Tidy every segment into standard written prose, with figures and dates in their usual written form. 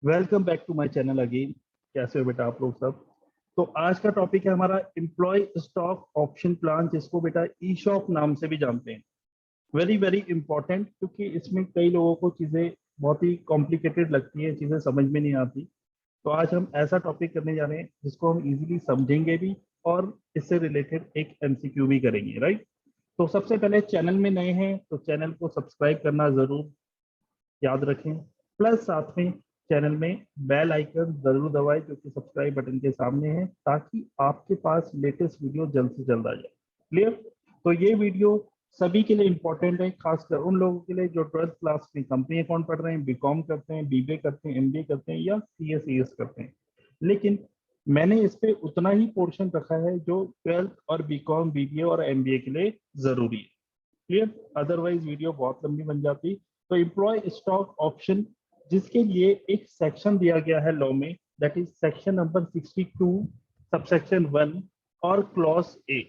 Welcome back to my channel again. कैसे हो बेटा आप लोग सब। तो आज का टॉपिक है हमारा एम्प्लॉय स्टॉक ऑप्शन प्लान, जिसको बेटा ई शॉप नाम से भी जानते हैं। वेरी वेरी इंपॉर्टेंट, क्योंकि इसमें कई लोगों को चीज़ें बहुत ही कॉम्प्लिकेटेड लगती है, चीज़ें समझ में नहीं आती। तो आज हम ऐसा टॉपिक करने जा रहे हैं जिसको हम इजीली समझेंगे भी, और इससे रिलेटेड एक एमसीक्यू भी करेंगे, राइट। तो सबसे पहले, चैनल में नए हैं तो चैनल को सब्सक्राइब करना जरूर याद रखें। प्लस साथ में चैनल में बेल आइकन जरूर दबाएं जो कि सब्सक्राइब बटन के सामने है, ताकि आपके पास लेटेस्ट वीडियो जल्द से जल्द आ जाए। क्लियर। तो ये वीडियो सभी के लिए इंपॉर्टेंट है, खासकर उन लोगों के लिए जो 12th क्लास में कंपनी अकाउंट पढ़ रहे हैं, बीकॉम करते हैं, बीबीए करते हैं, एमबीए करते हैं या सीएस करते हैं। लेकिन मैंने इस पे उतना ही पोर्शन रखा है जो 12th और बीकॉम, बीबीए और एमबीए के लिए जरूरी है। क्लियर। अदरवाइज वीडियो बहुत लंबी बन जाती। तो एम्प्लॉय स्टॉक ऑप्शन, जिसके लिए एक सेक्शन दिया गया है लॉ में, that is section number 62 subsection 1 और क्लॉज ए।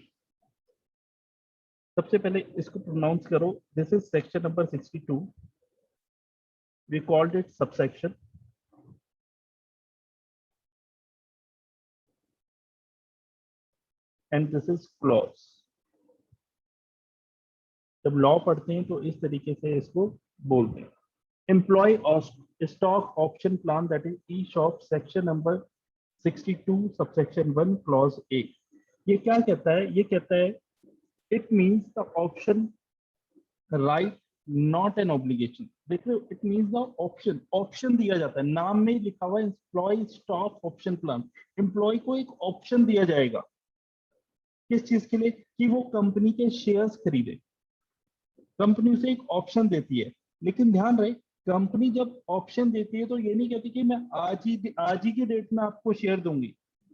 सबसे पहले इसको प्रोनाउंस करो। This is section number 62, we called it subsection, and this is clause. जब लॉ पढ़ते हैं तो इस तरीके से इसको बोलते हैं। Employ stock option plan, that is E shop, section number 62 subsection 1 clause A. ये क्या कहता है? ये कहता है it means the option right, not an obligation. देख रहे हो, it means the option, option दिया जाता है, नाम में ही लिखा हुआ है employ stock option plan. Employ को एक ऑप्शन दिया जाएगा, किस चीज के लिए? कि वो कंपनी के शेयर्स खरीदे। कंपनी उसे एक ऑप्शन देती है, लेकिन ध्यान रहे, कंपनी जब ऑप्शन देती है तो ये नहीं कहती कि मैं आज ही की डेट में आपको शेयर दूंगी।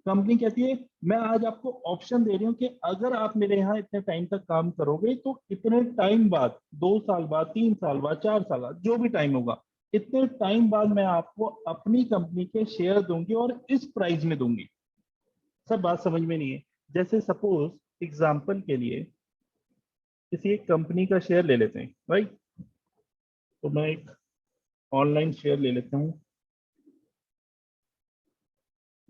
कंपनी कहती है मैं आज आपको ऑप्शन दे रही हूँ कि अगर आप मेरे यहाँ इतने टाइम तक काम करोगे तो इतने टाइम बाद, 2 साल बाद, 3 साल बाद, 4 साल बाद, जो भी टाइम होगा, इतने टाइम बाद मैं आपको अपनी कंपनी के शेयर दूंगी और इस प्राइस में दूंगी। सब बात समझ में नहीं है? जैसे सपोज एग्जाम्पल के लिए किसी एक कंपनी का शेयर ले लेते हैं, राइट। तो मैं एक ऑनलाइन शेयर ले लेता हूँ,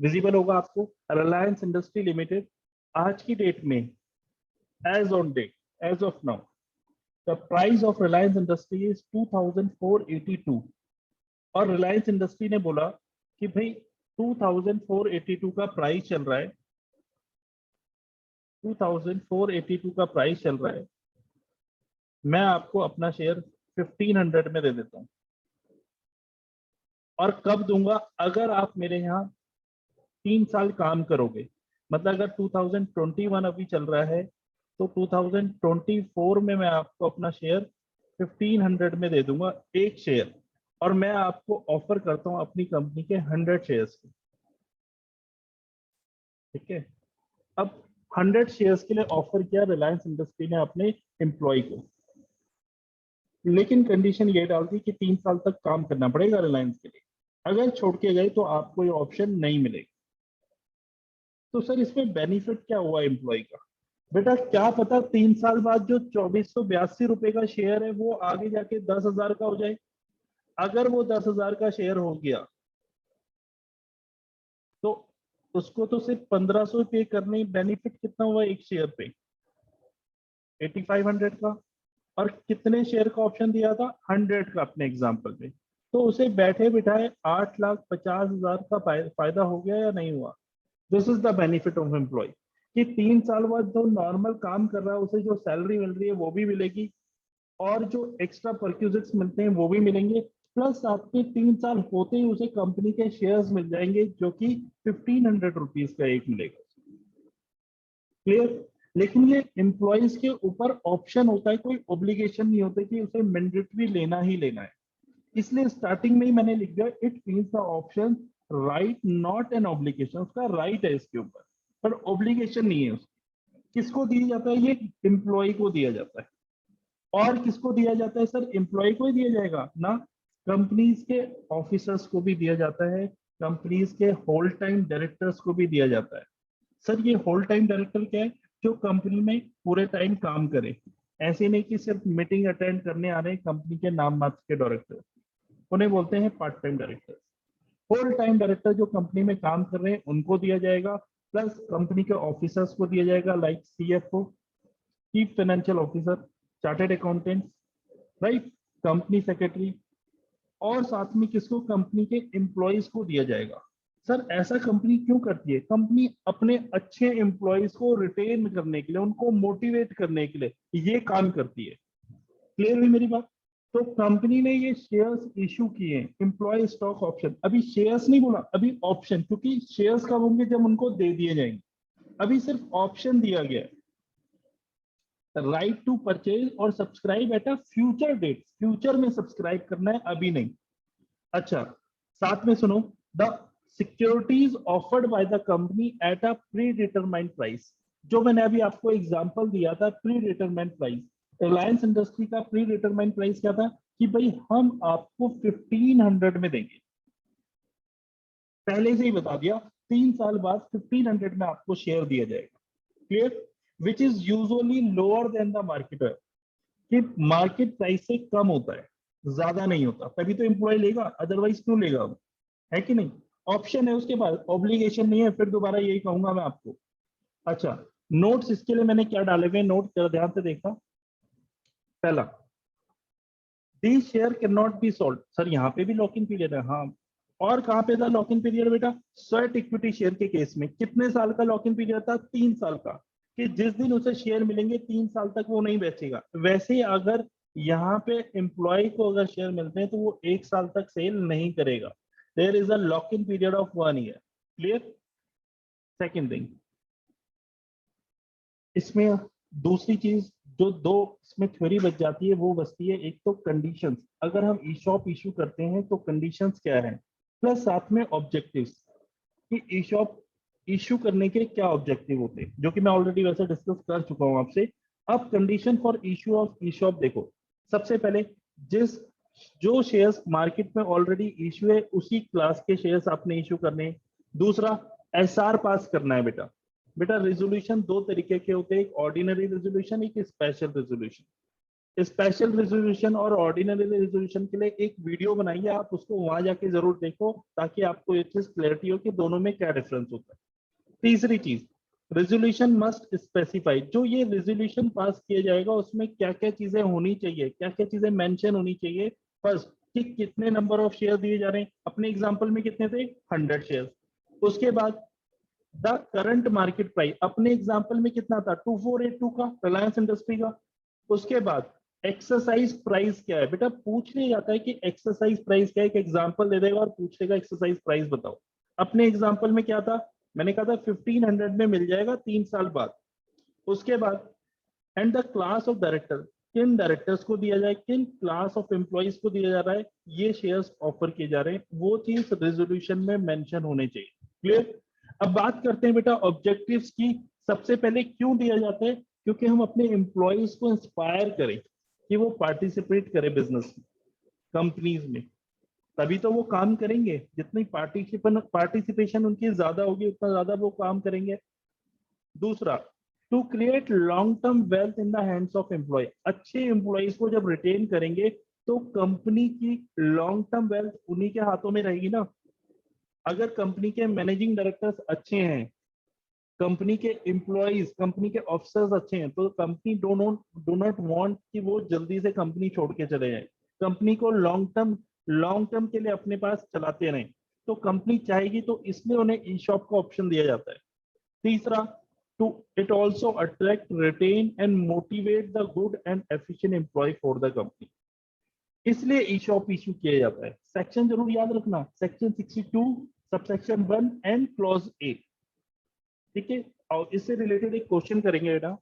विजिबल होगा आपको। रिलायंस इंडस्ट्री लिमिटेड, आज की डेट में, as on date, as of now, the price of Reliance industry is 2482। और रिलायंस इंडस्ट्री ने बोला कि भाई 2482 का प्राइस चल रहा है, 2482 का प्राइस चल रहा है, मैं आपको अपना शेयर 1500 में दे देता हूँ। और कब दूंगा? अगर आप मेरे यहाँ 3 साल काम करोगे। मतलब अगर 2021 अभी चल रहा है तो 2024 में मैं आपको अपना शेयर 1500 में दे दूंगा, एक शेयर। और मैं आपको ऑफर करता हूं अपनी कंपनी के 100 शेयर्स के। ठीक है। अब 100 शेयर्स के लिए ऑफर किया रिलायंस इंडस्ट्री ने अपने एम्प्लॉय को, लेकिन कंडीशन ये डाल दी कि 3 साल तक काम करना पड़ेगा रिलायंस के लिए। अगर छोड़ के गए तो आपको ये ऑप्शन नहीं मिलेगा। तो सर इसमें बेनिफिट क्या हुआ एम्प्लॉय का? बेटा क्या पता 3 साल बाद जो 2482 रुपए का शेयर है वो आगे जाके 10,000 का हो जाए। अगर वो 10,000 का शेयर हो गया तो उसको तो सिर्फ 1500 पे करने, बेनिफिट कितना हुआ एक शेयर पे? 8500 का। और कितने शेयर का ऑप्शन दिया था? 100 का अपने एग्जाम्पल में। तो उसे बैठे बिठाए 8,50,000 का फायदा हो गया या नहीं हुआ? This is the benefit of employ, कि 3 साल बाद जो नॉर्मल काम कर रहा है उसे जो सैलरी मिल रही है वो भी मिलेगी, और जो एक्स्ट्रा परक्यूजिट्स मिलते हैं वो भी मिलेंगे। प्लस आपके 3 साल होते ही उसे कंपनी के शेयर्स मिल जाएंगे, जो कि 1500 रुपीज का एक मिलेगा। क्लियर। लेकिन ये एम्प्लॉयज के ऊपर ऑप्शन होता है, कोई ऑब्लिगेशन नहीं होता कि उसे मैंडेटरी लेना ही लेना है। इसलिए स्टार्टिंग में ही मैंने लिख दिया it means the option right, not an obligation. उसका राइट है इसके ऊपर, पर ऑब्लिगेशन नहीं है उसकी। किसको दिया जाता है? ये एम्प्लॉय को दिया जाता है। और किसको दिया जाता है सर? एम्प्लॉय को ही दिया जाएगा ना, कंपनीज के ऑफिसर्स को भी दिया जाता है, कंपनीज के होल टाइम डायरेक्टर्स को भी दिया जाता है। सर ये होल टाइम डायरेक्टर क्या है? जो कंपनी में पूरे टाइम काम करे। ऐसे नहीं कि सिर्फ मीटिंग अटेंड करने आ रहे हैं कंपनी के नाम मात्र के डायरेक्टर, उन्हें बोलते हैं part time director. Whole time director जो कंपनी में काम कर रहे हैं उनको दिया जाएगा, प्लस कंपनी के ऑफिसर्स को दिया जाएगा, like CFO, chief financial officer, chartered accountant, right, company secretary, और साथ में किसको, कंपनी के एम्प्लॉयज को दिया जाएगा। सर ऐसा कंपनी क्यों करती है? कंपनी अपने अच्छे एम्प्लॉयज को रिटेन करने के लिए, उनको मोटिवेट करने के लिए ये काम करती है। क्लियर हुई मेरी बात? तो कंपनी ने ये शेयर्स इशू किए, एम्प्लॉय स्टॉक ऑप्शन, अभी शेयर्स नहीं बोला, अभी ऑप्शन, क्योंकि शेयर्स कब होंगे, जब उनको दे दिए जाएंगे, अभी सिर्फ ऑप्शन दिया गया है। राइट टू परचेज और subscribe at a future date, future में सब्सक्राइब करना है, अभी नहीं। अच्छा, साथ में सुनो, the securities offered by the company at a predetermined price, जो मैंने अभी आपको एग्जांपल दिया था, predetermined price. Reliance industry का प्री डिटरमाइंड प्राइस क्या था कि भाई हम आपको 1500 में देंगे, पहले से ही बता दिया, 3 साल बाद 1500 में आपको शेयर दिया जाएगा। Clear? Which is usually lower than the market, कि मार्केट प्राइस से कम होता है, ज्यादा नहीं होता, तभी तो एम्प्लॉय लेगा, अदरवाइज क्यों लेगा वो, है कि नहीं? ऑप्शन है उसके बाद, ऑब्लिगेशन नहीं है, फिर दोबारा यही कहूंगा मैं आपको। अच्छा, नोट्स इसके लिए मैंने क्या डाले हुए, नोट जरा ध्यान से देखना। पहला, the share can not be sold, sir यहाँ पे भी लॉक इन पीरियड है, हाँ। और कहाँ पे था लॉक इन पीरियड बेटा? स्वेट इक्विटी शेयर के केस में कितने साल का लॉक इन पीरियड था? 3 साल का, कि जिस दिन उसे शेयर मिलेंगे 3 साल तक वो नहीं बेचेगा। वैसे ही अगर यहाँ पे एम्प्लॉय को अगर शेयर मिलते हैं तो वो 1 साल तक सेल नहीं करेगा। There is a lock in period of 1 year. Clear? Second thing, इसमें दूसरी चीज जो दो इसमें थ्योरी बच जाती है वो बचती है, एक तो कंडीशंस, अगर हम ई शॉप इशू करते हैं तो कंडीशंस क्या है, प्लस साथ में ऑब्जेक्टिव्स, कि ई शॉप इशू करने के क्या ऑब्जेक्टिव होते हैं, जो कि मैं ऑलरेडी वैसे डिस्कस कर चुका हूं आपसे। अब condition for issue of E shop देखो, सबसे पहले जिस जो शेयर्स मार्केट में ऑलरेडी इशू है उसी क्लास के शेयर्स आपने इशू करने हैं। दूसरा, एसआर पास करना है बेटा। बेटा रेजोल्यूशन दो तरीके के होते हैं, एक ऑर्डिनरी रेजोल्यूशन, एक स्पेशल रेजोल्यूशन। स्पेशल रेजोल्यूशन और ऑर्डिनरी रेजोल्यूशन के लिए एक वीडियो बनाइए, आप उसको वहां जाके जरूर देखो, ताकि आपको ये चीज क्लैरिटी हो कि दोनों में क्या डिफरेंस होता है। तीसरी चीज, रेजोल्यूशन मस्ट स्पेसिफाई, जो ये रेजोल्यूशन पास किया जाएगा उसमें क्या क्या चीजें होनी चाहिए, क्या क्या चीजें मेंशन होनी चाहिए। फर्स्ट, कि कितने नंबर ऑफ शेयर दिए जा रहे हैं, अपने एग्जांपल में कितने थे, 100 शेयर। उसके बाद द करंट मार्केट प्राइस, अपने एग्जांपल में कितना था, 2482 का, रिलायंस इंडस्ट्री का। उसके बाद एक्सरसाइज प्राइस क्या है, बेटा पूछ लिया जाता है कि एक्सरसाइज प्राइस क्या है, एक एग्जांपल दे देगा और पूछ लेगा एक्सरसाइज प्राइस बताओ। अपने एग्जांपल में क्या था, मैंने कहा था 1500 में मिल जाएगा 3 साल बाद। उसके बाद and the class of director, किन डायरेक्टर्स को दिया जाए, किन क्लास ऑफ एम्प्लॉइज को दिया जा रहा है, ये शेयर्स ऑफर किए जा रहे हैं, वो चीज रेजोल्यूशन में मेंशन होने चाहिए। क्लियर? अब बात करते हैं बेटा ऑब्जेक्टिव्स की। सबसे पहले क्यों दिया जाता है, क्योंकि हम अपने एम्प्लॉइज को इंस्पायर करें कि वो पार्टिसिपेट करें बिजनेस में, कंपनीज में, तभी तो वो काम करेंगे। जितनी पार्टिसिपेशन उनकी ज्यादा होगी उतना ज्यादा वो काम करेंगे। दूसरा, to create long term wealth in the hands of employ, अच्छे एम्प्लॉयज को जब रिटेन करेंगे तो कंपनी की लॉन्ग टर्म वेल्थ उन्हीं के हाथों में रहेगी ना। अगर कंपनी के मैनेजिंग डायरेक्टर्स अच्छे हैं, कंपनी के एम्प्लॉयज, कंपनी के ऑफिसर्स अच्छे हैं, तो कंपनी डो नॉट वांट कि वो जल्दी से कंपनी छोड़ के चले जाए, कंपनी को लॉन्ग टर्म के लिए अपने पास चलाते रहें, तो कंपनी चाहेगी, तो इसलिए उन्हें ई शॉप का ऑप्शन दिया जाता है। तीसरा, to it also attract, retain and motivate the good and efficient employ for the company, इसलिए ई शॉप इशू किया जाता है। सेक्शन जरूर याद रखना, section 62 subsection 1 and clause A. ठीक है, और इससे रिलेटेड एक क्वेश्चन करेंगे बेटा।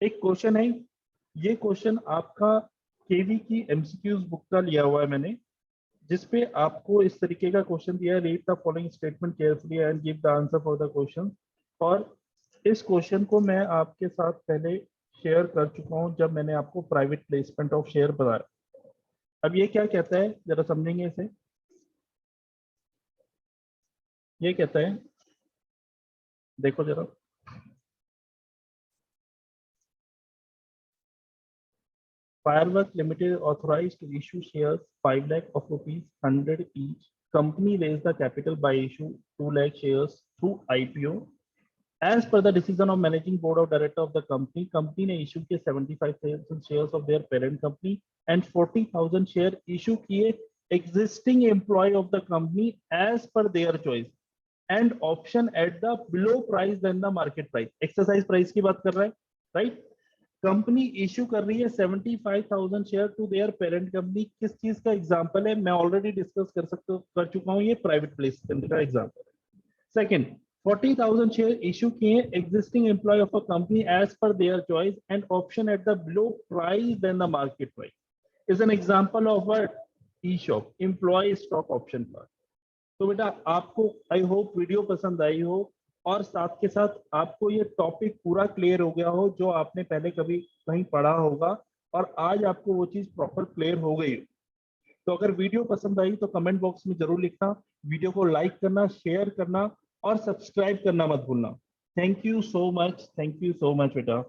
एक क्वेश्चन है, ये क्वेश्चन आपका केवी की एमसीक्यूज बुक का लिया हुआ है मैंने, जिसपे आपको इस तरीके का क्वेश्चन दिया है, read the following statement carefully and give the answer for the question. और इस क्वेश्चन को मैं आपके साथ पहले शेयर कर चुका हूं जब मैंने आपको प्राइवेट प्लेसमेंट ऑफ शेयर बताया। अब ये क्या कहता है जरा समझेंगे इसे। ये कहता है, देखो जरा, Firework Limited authorized to issue shares 5 lakh of rupees 100 each company raised the capital by issue 2 lakh shares through IPO. As per the decision of managing board of director of the company, company ने issue किए 75,000 shares of their parent company and 40,000 share issue किए existing employee of the company as per their choice and option at the below price than the market price. Exercise price की बात कर रहा है, right? Company issue कर रही है 75,000 share to their parent company. किस चीज का एग्जांपल है, मैं ऑलरेडी डिस्कस कर चुका हूं, ये प्राइवेट प्लेसमेंट का एग्जांपल है. सेकंड, 40,000 शेयर इशू किए existing employee of a company as per their choice and option at the below price than the market price is an example of a ESOP employee stock option plan. तो बेटा आपको I hope video पसंद आई हो और साथ के साथ आपको ये टॉपिक पूरा क्लियर हो गया हो जो आपने पहले कभी कहीं पढ़ा होगा और आज आपको वो चीज प्रॉपर क्लियर हो गई हो. तो अगर वीडियो पसंद आई तो कमेंट बॉक्स में जरूर लिखना, वीडियो को लाइक करना, शेयर करना और सब्सक्राइब करना मत भूलना. थैंक यू सो मच बेटा.